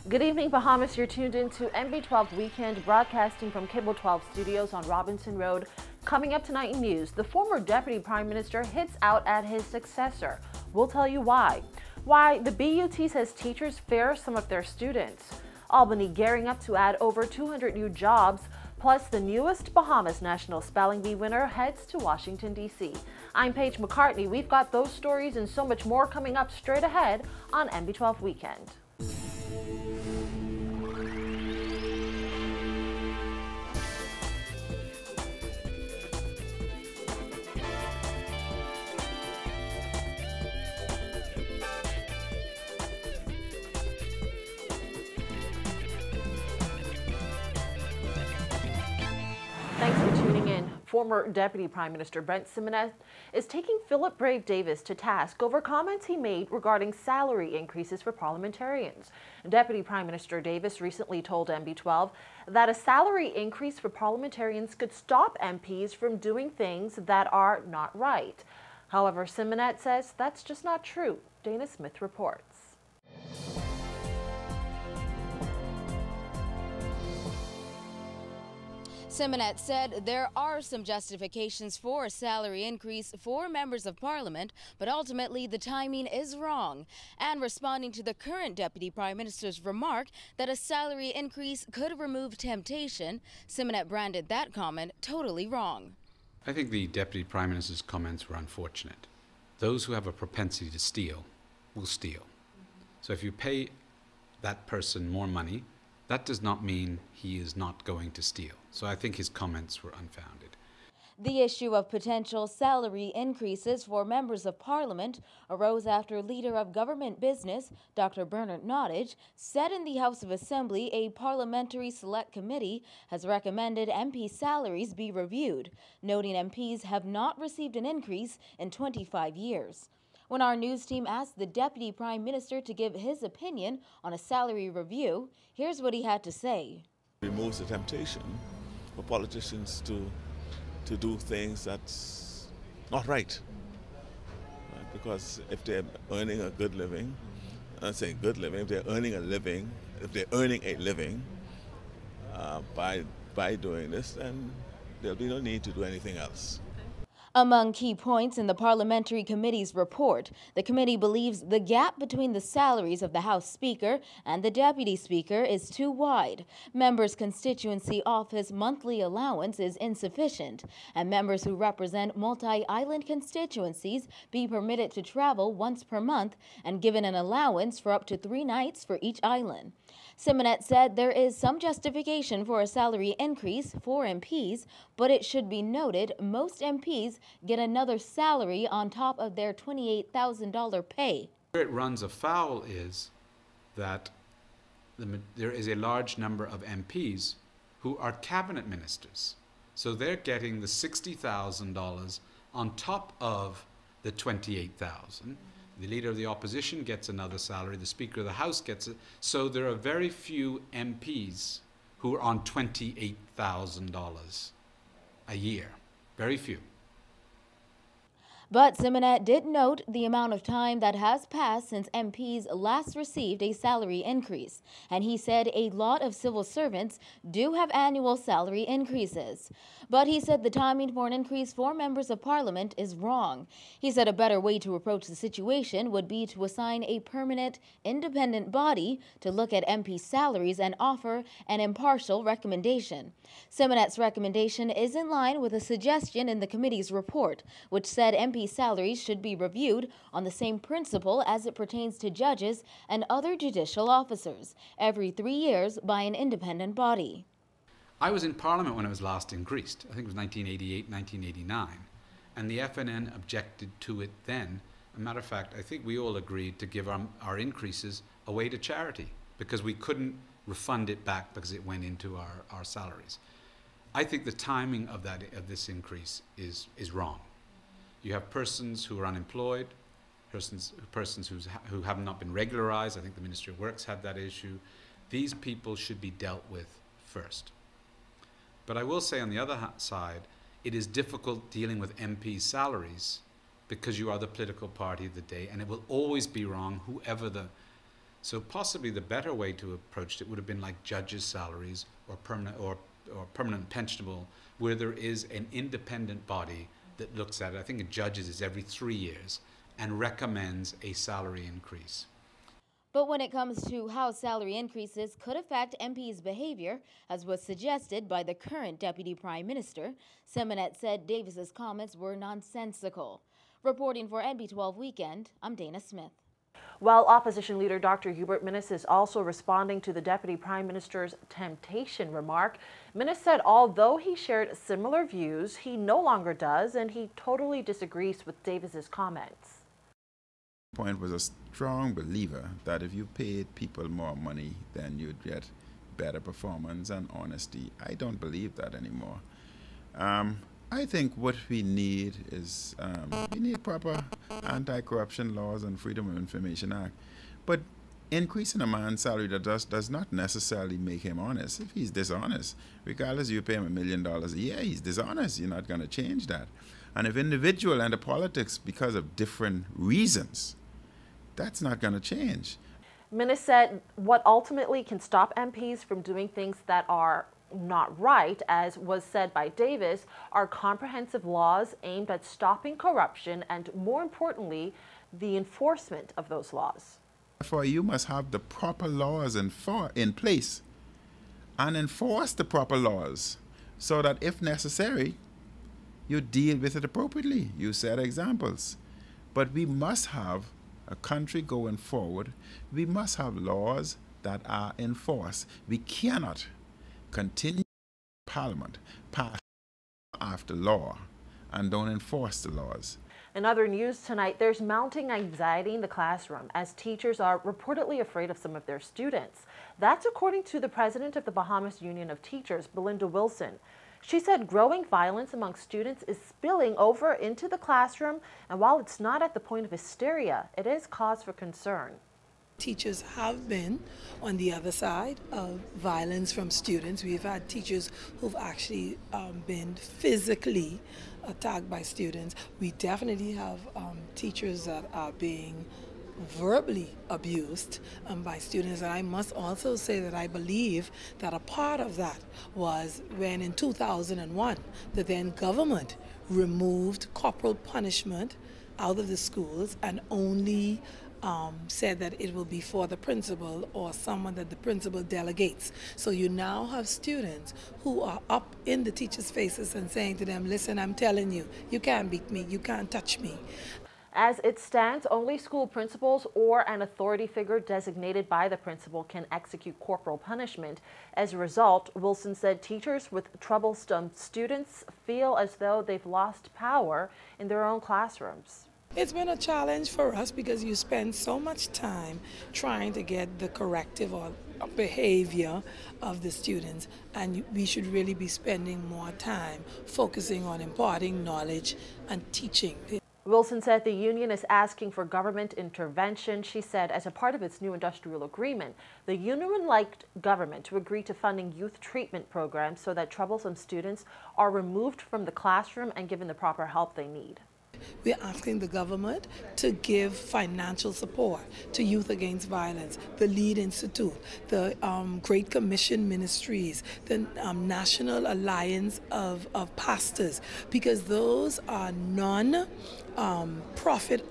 Good evening, Bahamas. You're tuned in to NB12 Weekend, broadcasting from Cable 12 Studios on Robinson Road. Coming up tonight in news, the former Deputy Prime Minister hits out at his successor. We'll tell you why. Why the BUT says teachers fare some of their students. Albany gearing up to add over 200 new jobs. Plus, the newest Bahamas National Spelling Bee winner heads to Washington, D.C. I'm Paige McCartney. We've got those stories and so much more coming up straight ahead on NB12 Weekend. Thanks for tuning in. Former Deputy Prime Minister Brent Symonette is taking Philip Brave Davis to task over comments he made regarding salary increases for parliamentarians. Deputy Prime Minister Davis recently told NB12 that a salary increase for parliamentarians could stop MPs from doing things that are not right. However, Symonette says that's just not true. Dana Smith reports. Symonette said there are some justifications for a salary increase for members of parliament, but ultimately the timing is wrong. And responding to the current Deputy Prime Minister's remark that a salary increase could remove temptation, Symonette branded that comment totally wrong. I think the Deputy Prime Minister's comments were unfortunate. Those who have a propensity to steal will steal. So if you pay that person more money, that does not mean he is not going to steal. So I think his comments were unfounded. The issue of potential salary increases for members of parliament arose after leader of government business, Dr. Bernard Nottage, said in the House of Assembly a parliamentary select committee has recommended MP salaries be reviewed, noting MPs have not received an increase in 25 years. When our news team asked the Deputy Prime Minister to give his opinion on a salary review, here's what he had to say. It removes the temptation for politicians to do things that's not right. Because if they're earning a good living, I'm saying good living, if they're earning a living, by doing this, then there'll be no need to do anything else. Among key points in the Parliamentary Committee's report, the committee believes the gap between the salaries of the House Speaker and the Deputy Speaker is too wide. Members' constituency office monthly allowance is insufficient, and members who represent multi-island constituencies be permitted to travel once per month and given an allowance for up to 3 nights for each island. Symonette said there is some justification for a salary increase for MPs, but it should be noted most MPs get another salary on top of their $28,000 pay. Where it runs afoul is that there is a large number of MPs who are cabinet ministers. So they're getting the $60,000 on top of the $28,000. The Leader of the Opposition gets another salary, the Speaker of the House gets it. So there are very few MPs who are on $28,000 a year. Very few. But Symonette did note the amount of time that has passed since MPs last received a salary increase, and he said a lot of civil servants do have annual salary increases. But he said the timing for an increase for members of parliament is wrong. He said a better way to approach the situation would be to assign a permanent, independent body to look at MP salaries and offer an impartial recommendation. Symonette's recommendation is in line with a suggestion in the committee's report, which said MP salaries should be reviewed on the same principle as it pertains to judges and other judicial officers, every 3 years by an independent body. I was in Parliament when it was last increased. I think it was 1988, 1989. And the FNN objected to it then. As a matter of fact, I think we all agreed to give our increases away to charity because we couldn't refund it back because it went into our salaries. I think the timing of this increase is wrong. You have persons who are unemployed, persons who have not been regularized. I think the Ministry of Works had that issue. These people should be dealt with first. But I will say on the other side, it is difficult dealing with MP salaries because you are the political party of the day, and it will always be wrong, whoever the So possibly the better way to approach it would have been like judges' salaries or permanent pensionable, where there is an independent body that looks at it. I think a judge's is every 3 years and recommends a salary increase. But when it comes to how salary increases could affect MPs' behavior, as was suggested by the current Deputy Prime Minister, Symonette said Davis's comments were nonsensical. Reporting for NB12 Weekend, I'm Dana Smith. While opposition leader Dr. Hubert Minnis is also responding to the Deputy Prime Minister's temptation remark, Minnis said although he shared similar views, he no longer does, and he totally disagrees with Davis's comments. Point was a strong believer that if you paid people more money, then you'd get better performance and honesty. I don't believe that anymore. I think what we need is we need proper anti-corruption laws and Freedom of Information Act. But increasing a man's salary that does not necessarily make him honest. If he's dishonest, regardless you pay him $1 million a year, he's dishonest. You're not going to change that. And if individual enter politics because of different reasons, that's not going to change. Minnis said what ultimately can stop MPs from doing things that are not right, as was said by Davis, are comprehensive laws aimed at stopping corruption and, more importantly, the enforcement of those laws. Therefore, you must have the proper laws in place and enforce the proper laws so that if necessary, you deal with it appropriately. You set examples. But we must have a country going forward. We must have laws that are enforced. We cannot continue Parliament pass after law and don't enforce the laws. In other news tonight, there's mounting anxiety in the classroom as teachers are reportedly afraid of some of their students. That's according to the president of the Bahamas Union of Teachers, Belinda Wilson. She said growing violence among students is spilling over into the classroom, and while it's not at the point of hysteria, it is cause for concern. Teachers have been on the other side of violence from students. We've had teachers who've actually been physically attacked by students. We definitely have teachers that are being verbally abused by students. And I must also say that I believe that a part of that was when in 2001 the then government removed corporal punishment out of the schools and only said that it will be for the principal or someone that the principal delegates. So you now have students who are up in the teachers' faces and saying to them, listen, I'm telling you, you can't beat me, you can't touch me. As it stands, only school principals or an authority figure designated by the principal can execute corporal punishment. As a result, Wilson said teachers with troublesome students feel as though they've lost power in their own classrooms. It's been a challenge for us because you spend so much time trying to get the corrective or behavior of the students, and we should really be spending more time focusing on imparting knowledge and teaching. Wilson said the union is asking for government intervention. She said as a part of its new industrial agreement, the union would like government to agree to funding youth treatment programs so that troublesome students are removed from the classroom and given the proper help they need. We're asking the government to give financial support to Youth Against Violence, the LEAD Institute, the Great Commission Ministries, the National Alliance of Pastors, because those are non-profit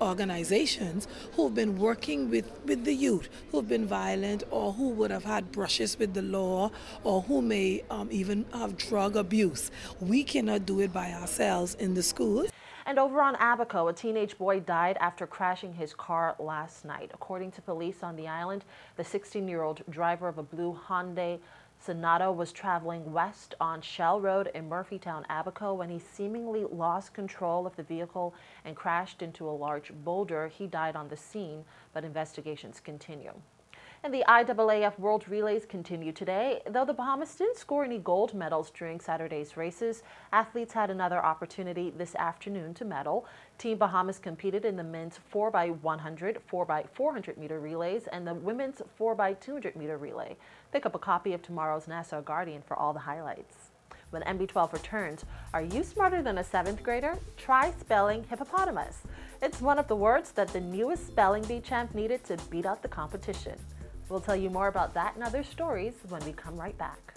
organizations who've been working with the youth, who've been violent or who would have had brushes with the law or who may even have drug abuse. We cannot do it by ourselves in the schools. And over on Abaco, a teenage boy died after crashing his car last night. According to police on the island, the 16-year-old driver of a blue Hyundai Sonata was traveling west on Shell Road in Murphytown, Abaco, when he seemingly lost control of the vehicle and crashed into a large boulder. He died on the scene, but investigations continue. And the IAAF World Relays continue today. Though the Bahamas didn't score any gold medals during Saturday's races, athletes had another opportunity this afternoon to medal. Team Bahamas competed in the men's 4x100, 4x400 meter relays and the women's 4x200 meter relay. Pick up a copy of tomorrow's Nassau Guardian for all the highlights. When NB12 returns, are you smarter than a 7th grader? Try spelling hippopotamus. It's one of the words that the newest spelling bee champ needed to beat out the competition. We'll tell you more about that and other stories when we come right back.